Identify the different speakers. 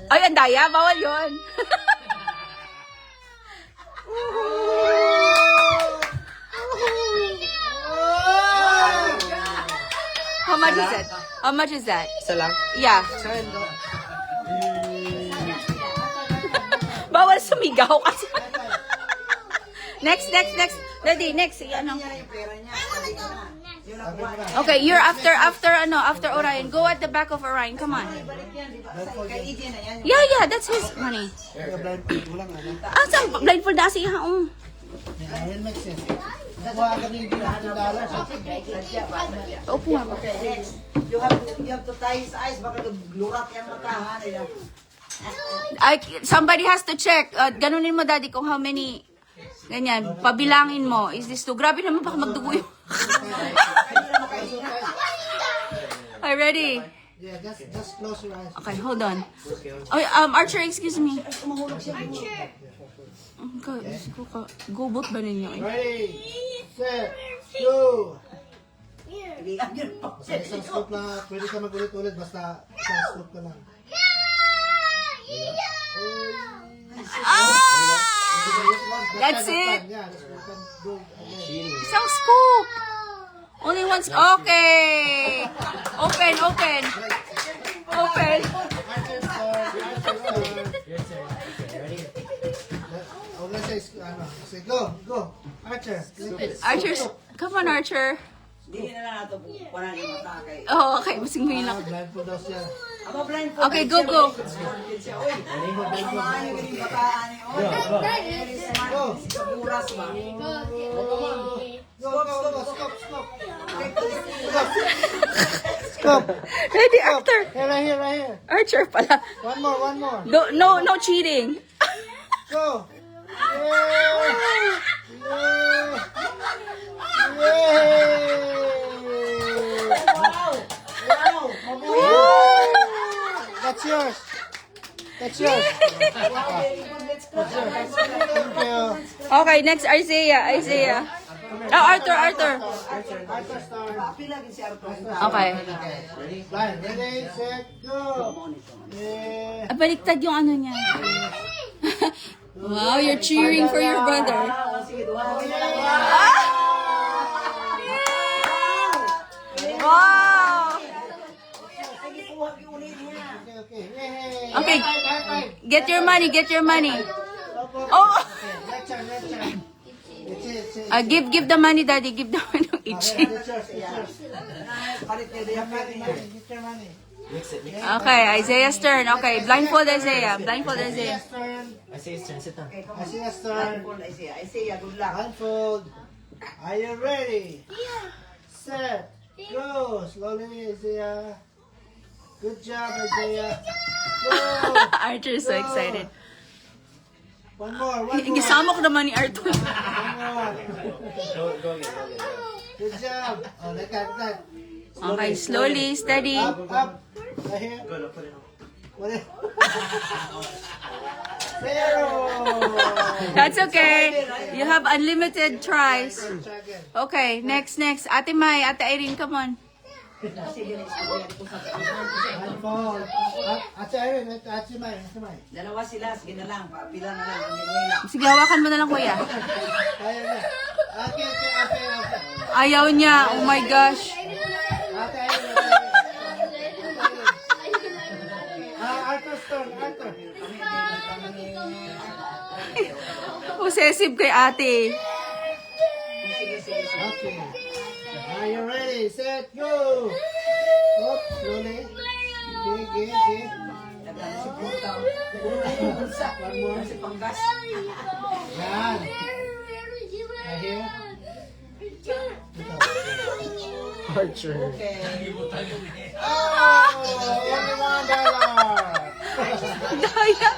Speaker 1: Ay, ang daya. Bawal yun. How much is it? How much is that?
Speaker 2: Isa lang?
Speaker 1: Yeah. Bawal sumigaw kasi. Next. Ready, next. Ano? Okay, you're after Orion. Go at the back of Orion. Come on. Yeah, that's his money. Ah, saan? Blindfold na siya. Opo nga ba?
Speaker 3: You have to tie his eyes. Baka lurat yung mata.
Speaker 1: Somebody has to check. Ganunin mo, Daddy, kung how many. Ganyan. Pabilangin mo. Is this two? Grabe naman, baka magdugo yun. Are you ready?
Speaker 4: Yeah, just close your eyes.
Speaker 1: Okay, hold on. Oh, Archer, excuse me. Gobot ba ninyo?
Speaker 4: Ready, set, go!
Speaker 3: Go!
Speaker 4: Sa isang scoop lang, pwede ka magulit-ulit, basta isang scoop ka lang.
Speaker 1: That's it.
Speaker 4: Yeah, let's go again.
Speaker 1: Isang scoop. Only one scoop. Okay. Open.
Speaker 4: Say go. Archer.
Speaker 1: Archer, come on, Archer.
Speaker 3: Hindi na lang nato kunan yung mata kay.
Speaker 1: Oh, okay. Masing mo lang.
Speaker 4: Blindfold daw siya.
Speaker 3: Aba blindfold.
Speaker 1: Okay, go.
Speaker 3: Oy. Ano yung bataan ni oy.
Speaker 4: Go.
Speaker 3: Buras ba?
Speaker 4: Stop.
Speaker 1: Ready, Archer.
Speaker 4: Right here.
Speaker 1: Archer pala.
Speaker 4: One more.
Speaker 1: No cheating.
Speaker 4: Go. That's yours. Thank you.
Speaker 1: Okay, next, Isaiah. Oh, Arthur. Okay.
Speaker 4: Ready, set, go.
Speaker 1: Baliktad yung ano niya. Wow, you're cheering for your brother. Wow! Okay, get your money. Oh! Give the money, Daddy. Give the money each. Okay, Isaiah's turn. Okay, blindfold Isaiah.
Speaker 4: Isaiah's turn.
Speaker 3: Isaiah, good luck.
Speaker 4: Blindfold. Are you ready? Set. Go. Slowly, Isaiah. Good job, Isaiah. Go.
Speaker 1: Archer's so excited.
Speaker 4: One more.
Speaker 1: Gisama ko naman ni Arthur.
Speaker 4: One more. Good job. Oh, like that.
Speaker 1: Okay, slowly, steady.
Speaker 4: Up. Right here. What is- Zero.
Speaker 1: That's okay. You have unlimited tries.
Speaker 4: Try again.
Speaker 1: Okay, next. Ate Mai, Ate Irene, come on.
Speaker 4: Blindfold. Ate Irene, Ate Mai.
Speaker 3: Dalawa sila, sige na lang. Pila na lang. Hindi
Speaker 1: Sige, hawakan mo na lang, kuya.
Speaker 4: Kaya na. Okay.
Speaker 1: Ayaw niya. Oh my gosh.
Speaker 4: Ate Irene. Arthur's turn. Arthur.
Speaker 1: Possessive kay ate.
Speaker 4: Okay. Are you ready? Set, go! Up, slowly. Okay. One more. Yan. Right here.
Speaker 2: Archer.
Speaker 4: Oh! Only $1.
Speaker 1: Daya.